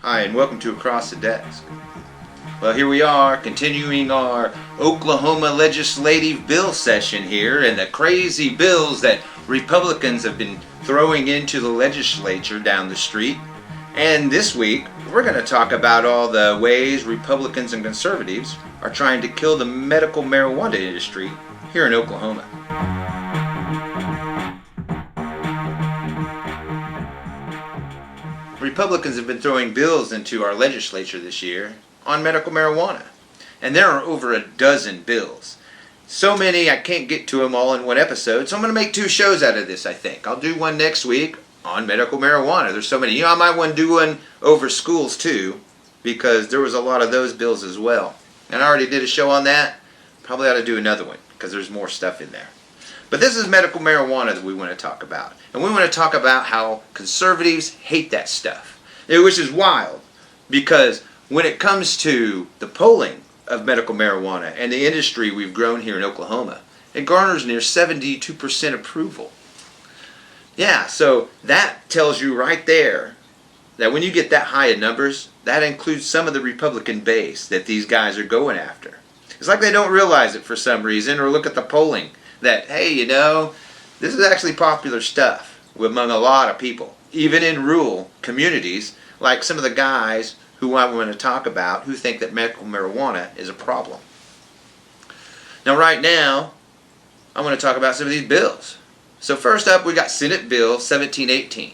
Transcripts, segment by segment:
Hi, and welcome to Across the Desk. Well, here we are, continuing our Oklahoma legislative bill session here, and the crazy bills that Republicans have been throwing into the legislature down the street. And this week, we're going to talk about all the ways Republicans and conservatives are trying to kill the medical marijuana industry here in Oklahoma. Republicans have been throwing bills into our legislature this year on medical marijuana. And there are over a dozen bills. So many I can't get to them all in one episode, so I'm going to make 2 shows out of this, I think. I'll do one next week on medical marijuana. There's so many. I might want to do one over schools too, because there was a lot of those bills as well. And I already did a show on that. Probably ought to do another one, because there's more stuff in there. But this is medical marijuana that we want to talk about. And we want to talk about how conservatives hate that stuff. Which is wild, because when it comes to the polling of medical marijuana and the industry we've grown here in Oklahoma, it garners near 72% approval. Yeah, so that tells you right there that when you get that high in numbers, that includes some of the Republican base that these guys are going after. It's like they don't realize it for some reason, or look at the polling that, hey, you know, this is actually popular stuff among a lot of people, even in rural communities, like some of the guys who I want to talk about who think that medical marijuana is a problem. Now, right now, I want to talk about some of these bills. So first up, we got Senate Bill 1718.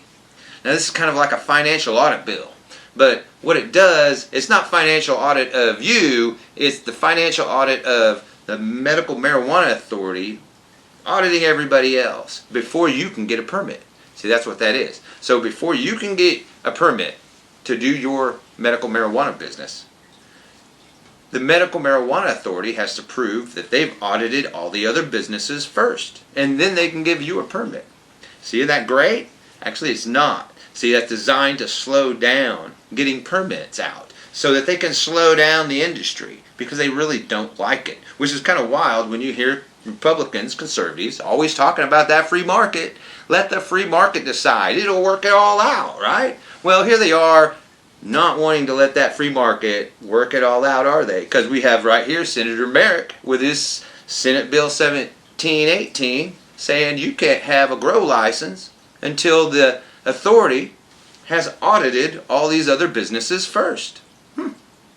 Now, this is kind of like a financial audit bill. But what it does, it's not financial audit of you, it's the financial audit of the Medical Marijuana Authority auditing everybody else before you can get a permit. See, that's what that is. So before you can get a permit to do your medical marijuana business, the Medical Marijuana Authority has to prove that they've audited all the other businesses first, and then they can give you a permit. See, isn't that great? Actually, it's not. See, that's designed to slow down getting permits out so that they can slow down the industry, because they really don't like it, which is kind of wild when you hear Republicans, conservatives, always talking about that free market. Let the free market decide. It'll work it all out, right? Well, here they are not wanting to let that free market work it all out, are they? Because we have right here Senator Merrick with his Senate Bill 1718 saying you can't have a grow license until the authority has audited all these other businesses first.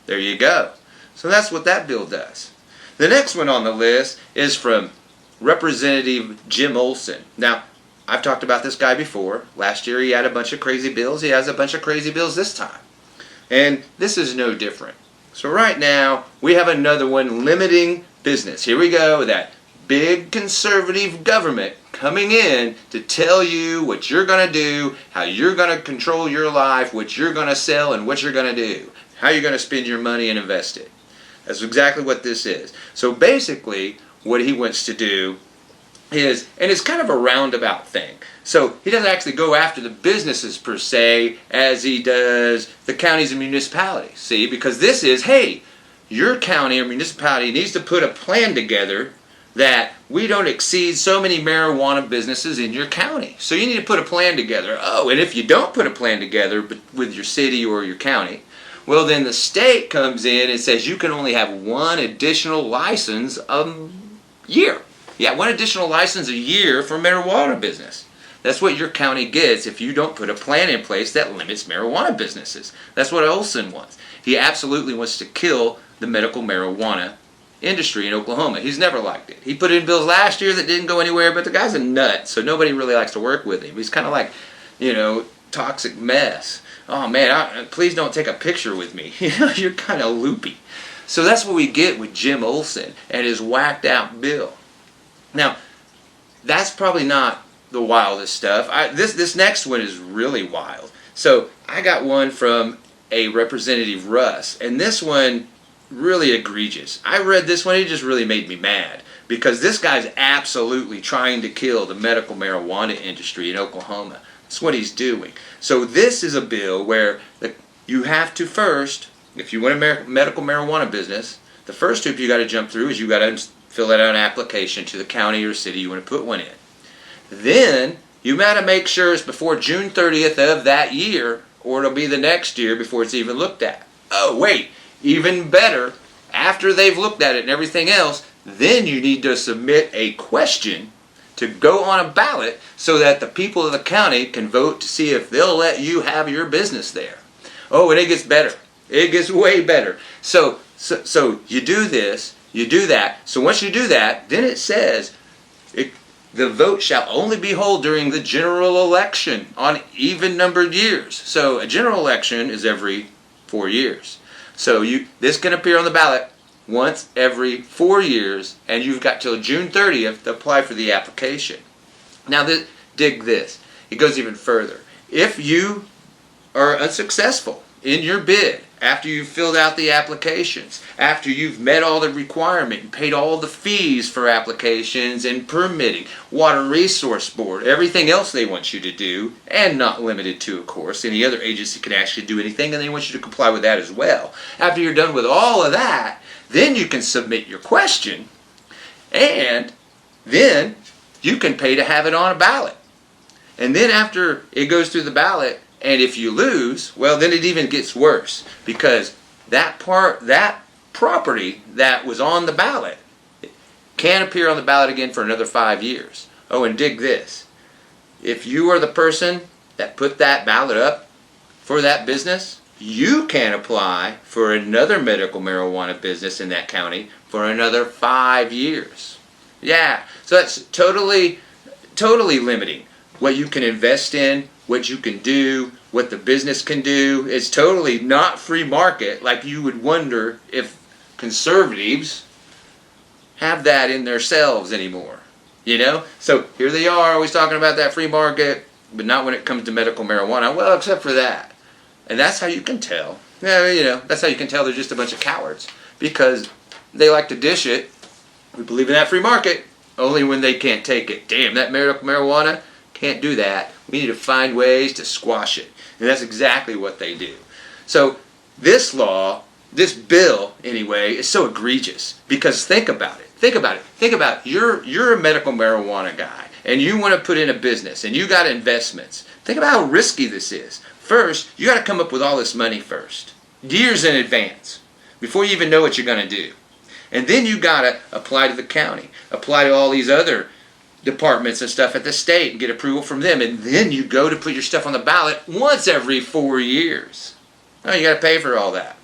There you go. So that's what that bill does. The next one on the list is from Representative Jim Olson. Now, I've talked about this guy before. Last year he had a bunch of crazy bills. He has a bunch of crazy bills this time. And this is no different. So right now, we have another one limiting business. Here we go, that big conservative government coming in to tell you what you're going to do, how you're going to control your life, what you're going to sell, and what you're going to do, how you're going to spend your money and invest it. That's exactly what this is. So basically, what he wants to do is, and it's kind of a roundabout thing. So he doesn't actually go after the businesses per se as he does the counties and municipalities. See, because this is, hey, your county or municipality needs to put a plan together that we don't exceed so many marijuana businesses in your county. So you need to put a plan together. Oh, and if you don't put a plan together with your city or your county, well, then the state comes in and says you can only have one additional license a year. Yeah, one additional license a year for marijuana business. That's what your county gets if you don't put a plan in place that limits marijuana businesses. That's what Olson wants. He absolutely wants to kill the medical marijuana industry in Oklahoma. He's never liked it. He put in bills last year that didn't go anywhere, but the guy's a nut, so nobody really likes to work with him. He's kind of like, toxic mess. Oh man, please don't take a picture with me. You're kind of loopy. So that's what we get with Jim Olson and his whacked out bill. Now, that's probably not the wildest stuff. This next one is really wild. So I got one from a Representative Russ, and this one really egregious. I read this one, it just really made me mad, because this guy's absolutely trying to kill the medical marijuana industry in Oklahoma. That's what he's doing. So this is a bill where you have to first, if you want a medical marijuana business, the first hoop you got to jump through is you got to fill out an application to the county or city you want to put one in. Then you got to make sure it's before June 30th of that year, or it'll be the next year before it's even looked at. Oh, wait, even better, after they've looked at it and everything else, then you need to submit a question to go on a ballot so that the people of the county can vote to see if they'll let you have your business there. Oh, and it gets better. It gets way better. So you do this, you do that. So once you do that, then it says the vote shall only be held during the general election on even-numbered years. So a general election is every 4 years. So this can appear on the ballot once every 4 years, and you've got till June 30th to apply for the application. Now, dig this. It goes even further. If you are unsuccessful in your bid after you've filled out the applications, after you've met all the requirements and paid all the fees for applications and permitting, Water Resource Board, everything else they want you to do, and not limited to, of course, any other agency can actually do anything, and they want you to comply with that as well. After you're done with all of that, then you can submit your question, and then you can pay to have it on a ballot. And then after it goes through the ballot, and if you lose, well, then it even gets worse, because that property that was on the ballot can't appear on the ballot again for another 5 years. Oh, and dig this. If you are the person that put that ballot up for that business, you can apply for another medical marijuana business in that county for another 5 years. Yeah, so that's totally limiting what you can invest in, what you can do, what the business can do. It's totally not free market, like you would wonder if conservatives have that in themselves anymore. You know? So here they are always talking about that free market, but not when it comes to medical marijuana. Well, except for that. And that's how you can tell. Yeah, you know, that's how you can tell they're just a bunch of cowards, because they like to dish it. We believe in that free market only when they can't take it. Damn, that medical marijuana can't do that. We need to find ways to squash it. And that's exactly what they do. So this law, this bill anyway, is so egregious, because think about it. Think about you're a medical marijuana guy, and you want to put in a business, and you got investments. Think about how risky this is. First, you got to come up with all this money first, years in advance, before you even know what you're going to do. And then you got to apply to the county, apply to all these other departments and stuff at the state and get approval from them. And then you go to put your stuff on the ballot once every 4 years. Oh, you got to pay for all that.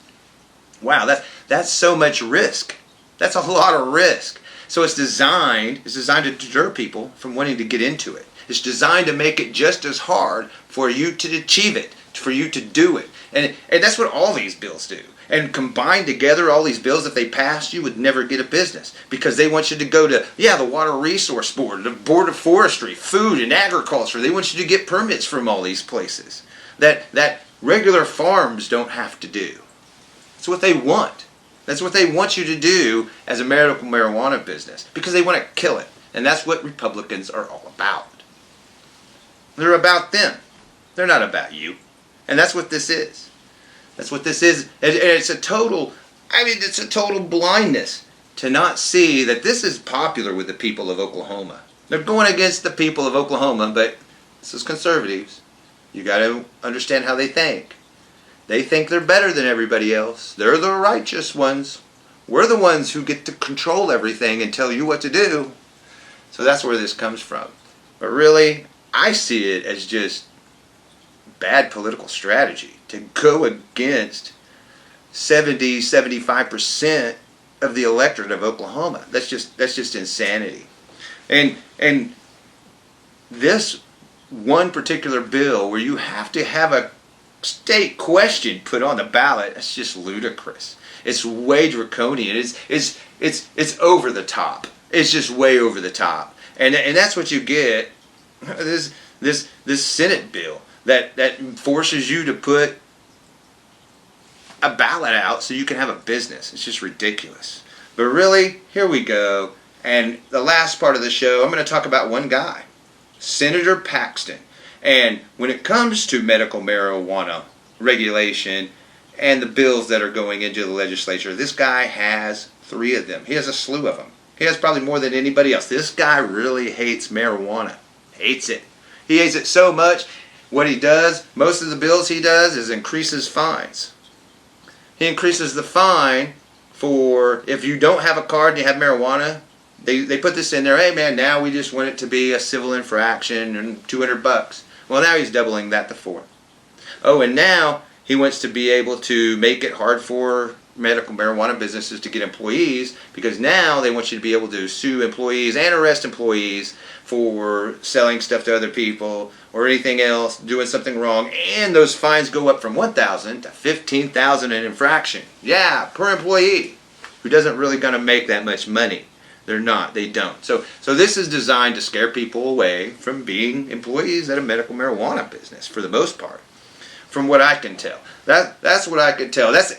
Wow, that's so much risk. That's a lot of risk. So it's designed to deter people from wanting to get into it. It's designed to make it just as hard for you to achieve it, for you to do it. And that's what all these bills do. And combined together, all these bills, if they passed, you would never get a business, because they want you to go to, the Water Resource Board, the Board of Forestry, Food and Agriculture. They want you to get permits from all these places that regular farms don't have to do. That's what they want. That's what they want you to do as a medical marijuana business, because they want to kill it. And that's what Republicans are all about. They're about them. They're not about you. And that's what this is. That's what this is. And it's a total blindness to not see that this is popular with the people of Oklahoma. They're going against the people of Oklahoma, but this is conservatives. You got to understand how they think. They think they're better than everybody else. They're the righteous ones. We're the ones who get to control everything and tell you what to do. So that's where this comes from. But really, I see it as just bad political strategy to go against 75% of the electorate of Oklahoma. That's just insanity. And this one particular bill where you have to have a state question put on the ballot, that's just ludicrous. It's way draconian. It's over the top. It's just way over the top. And that's what you get. This Senate bill that forces you to put a ballot out so you can have a business. It's just ridiculous. But really, here we go. And the last part of the show, I'm going to talk about one guy, Senator Paxton. And when it comes to medical marijuana regulation and the bills that are going into the legislature, this guy has 3 of them. He has a slew of them. He has probably more than anybody else. This guy really hates marijuana. Hates it. He hates it so much. what he does, most of the bills he does is increases fines. He increases the fine for if you don't have a card and you have marijuana. They put this in there, hey man, now we just want it to be a civil infraction and $200. Well, now he's doubling that to 4. Oh, and now he wants to be able to make it hard for medical marijuana businesses to get employees, because now they want you to be able to sue employees and arrest employees for selling stuff to other people or anything else, doing something wrong, and those fines go up from $1,000 to $15,000 an infraction. Yeah, per employee, who doesn't really gonna make that much money. They're not. They don't. So this is designed to scare people away from being employees at a medical marijuana business for the most part, from what I can tell. That's what I can tell. That's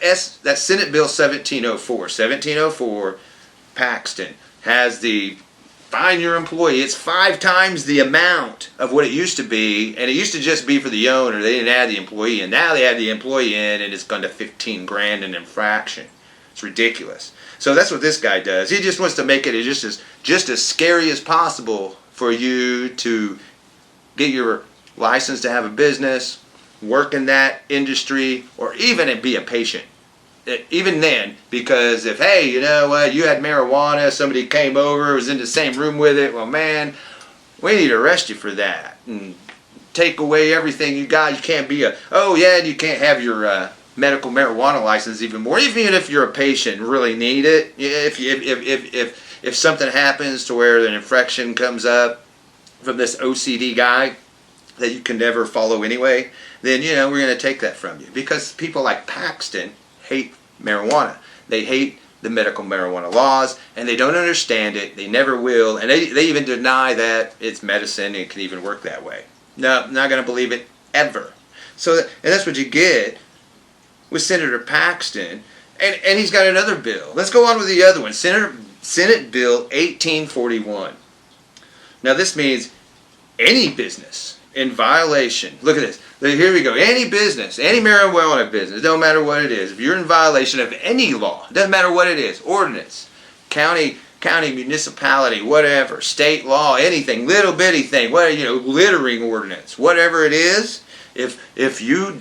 Senate Bill 1704. 1704, Paxton has the fine your employee. It's 5 times the amount of what it used to be, and it used to just be for the owner. They didn't add the employee in. Now they add the employee in, and it's gone to $15,000 an infraction. It's ridiculous. So that's what this guy does. He just wants to make it just as scary as possible for you to get your license to have a business, work in that industry, or even be a patient. Even then, because if, hey, you know what, you had marijuana, somebody came over, was in the same room with it, well, man, we need to arrest you for that and take away everything you got. You can't be you can't have your medical marijuana license even more, even if you're a patient and really need it. If something happens to where an infraction comes up from this OCD guy that you can never follow anyway, then we're going to take that from you, because people like Paxton hate marijuana. They hate the medical marijuana laws, and they don't understand it. They never will, and they even deny that it's medicine and it can even work that way. No, not going to believe it ever. And that's what you get with Senator Paxton, and he's got another bill. Let's go on with the other one. Senate Bill 1841. Now this means any business in violation. Look at this. Here we go. Any business, any marijuana business, don't matter what it is. If you're in violation of any law, doesn't matter what it is, ordinance, county, municipality, whatever, state law, anything, little bitty thing, littering ordinance, whatever it is, if you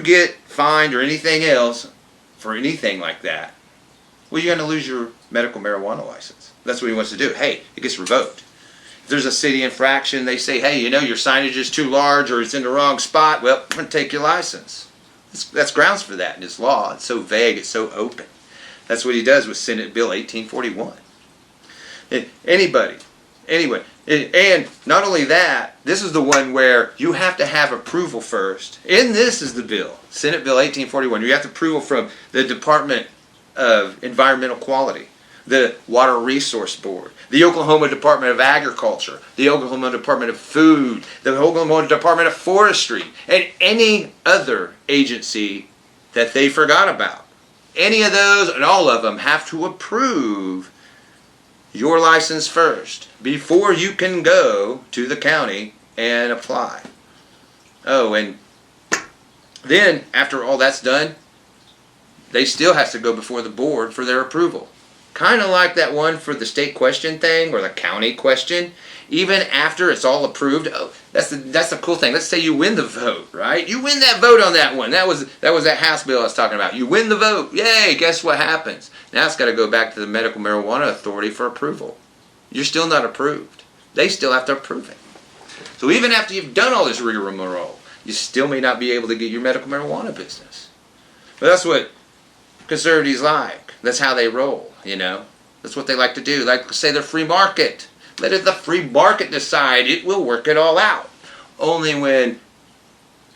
get fined or anything else for anything like that, well, you're going to lose your medical marijuana license. That's what he wants to do. Hey, it gets revoked. If there's a city infraction, they say, hey, your signage is too large or it's in the wrong spot, well, I'm going to take your license. That's grounds for that in this law. It's so vague, it's so open. That's what he does with Senate Bill 1841. Anyway, and not only that, this is the one where you have to have approval first. And this is the bill, Senate Bill 1841. You have to approval from the Department of Environmental Quality, the Water Resource Board, the Oklahoma Department of Agriculture, the Oklahoma Department of Food, the Oklahoma Department of Forestry, and any other agency that they forgot about. Any of those and all of them have to approve your license first before you can go to the county and apply. Oh, and then after all that's done, they still have to go before the board for their approval. Kind of like that one for the state question thing or the county question. Even after it's all approved, that's the cool thing. Let's say you win the vote, right? You win that vote on that one. That was that House bill I was talking about. You win the vote. Yay, guess what happens? Now it's got to go back to the Medical Marijuana Authority for approval. You're still not approved. They still have to approve it. So even after you've done all this rigmarole, you still may not be able to get your medical marijuana business. But that's what conservatives like. That's how they roll, That's what they like to do. Like to say the free market. Let the free market decide. It will work it all out. Only when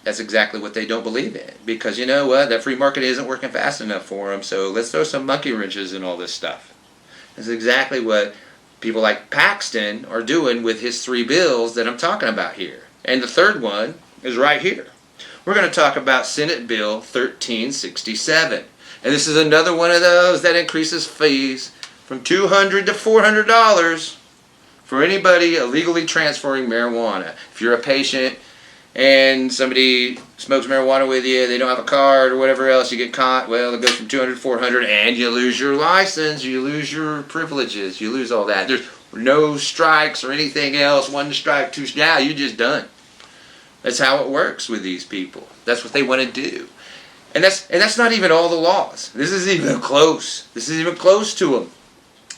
that's exactly what they don't believe in. Because you know what? That free market isn't working fast enough for them. So let's throw some monkey wrenches in all this stuff. That's exactly what people like Paxton are doing with his 3 bills that I'm talking about here. And the third one is right here. We're going to talk about Senate Bill 1367. And this is another one of those that increases fees from $200 to $400 for anybody illegally transferring marijuana. If you're a patient and somebody smokes marijuana with you, they don't have a card or whatever else, you get caught, well, it goes from $200 to $400 and you lose your license, you lose your privileges, you lose all that. There's no strikes or anything else, 1 strike, 2 strikes, yeah, you're just done. That's how it works with these people. That's what they want to do. And that's not even all the laws. This is even close. This is even close to them.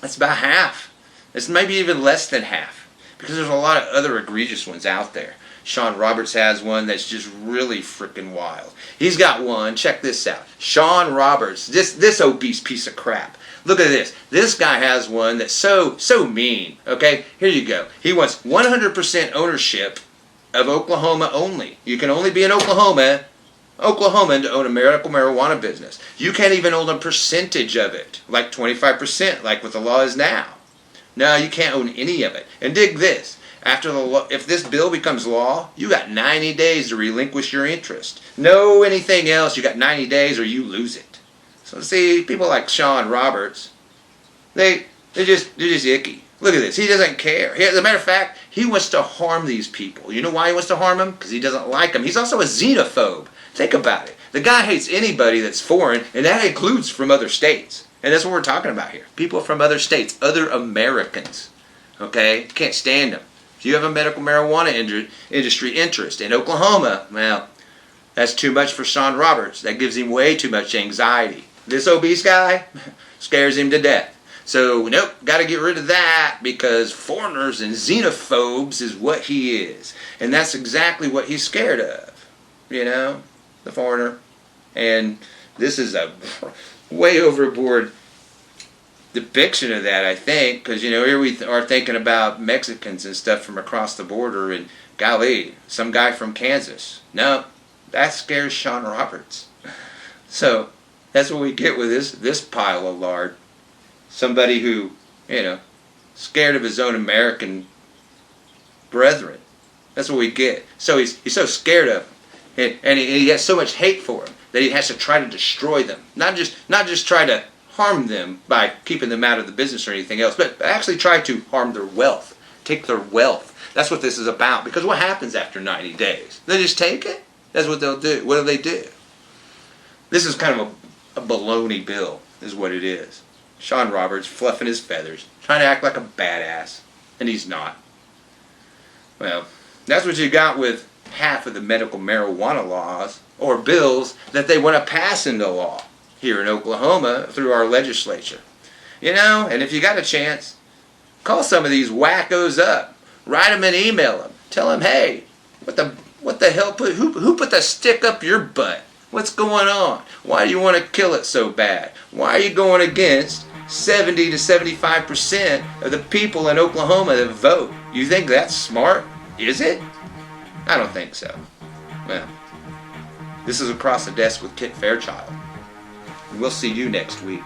That's about half. It's maybe even less than half. Because there's a lot of other egregious ones out there. Sean Roberts has one that's just really freaking wild. He's got one. Check this out. Sean Roberts. This obese piece of crap. Look at this. This guy has one that's so mean. Okay? Here you go. He wants 100% ownership of Oklahoma only. You can only be in Oklahoman to own a medical marijuana business. You can't even own a percentage of it, like 25%, like what the law is now. No, you can't own any of it. And dig this. If this bill becomes law, you got 90 days to relinquish your interest. No anything else. You got 90 days or you lose it. So see, people like Sean Roberts, they're just icky. Look at this. He doesn't care. As a matter of fact, he wants to harm these people. You know why he wants to harm them? Because he doesn't like them. He's also a xenophobe. Think about it. The guy hates anybody that's foreign, and that includes from other states. And that's what we're talking about here. People from other states, other Americans. Okay? Can't stand them. If you have a medical marijuana industry interest in Oklahoma, well, that's too much for Sean Roberts. That gives him way too much anxiety. This obese guy scares him to death. So, nope, got to get rid of that because foreigners and xenophobes is what he is. And that's exactly what he's scared of. You know, the foreigner. And this is a way overboard depiction of that, I think, because, you know, here we are thinking about Mexicans and stuff from across the border, and golly, some guy from Kansas. No, that scares Sean Roberts. So, that's what we get with this pile of lard. Somebody who, you know, scared of his own American brethren. That's what we get. So he's so scared of them. And he has so much hate for them that he has to try to destroy them. Not just try to harm them by keeping them out of the business or anything else, but actually try to harm their wealth. Take their wealth. That's what this is about. Because what happens after 90 days? They just take it? That's what they'll do. What do they do? This is kind of a baloney bill, is what it is. Sean Roberts fluffing his feathers, trying to act like a badass, and he's not. Well, that's what you got with half of the medical marijuana laws or bills that they want to pass into law here in Oklahoma through our legislature. You know, and if you got a chance, call some of these wackos up, write them and email them, tell them, hey, what the hell who put the stick up your butt? What's going on? Why do you want to kill it so bad? Why are you going against 70 to 75% of the people in Oklahoma that vote? You think that's smart? Is it? I don't think so. Well, this is Across the Desk with Kit Fairchild. We'll see you next week.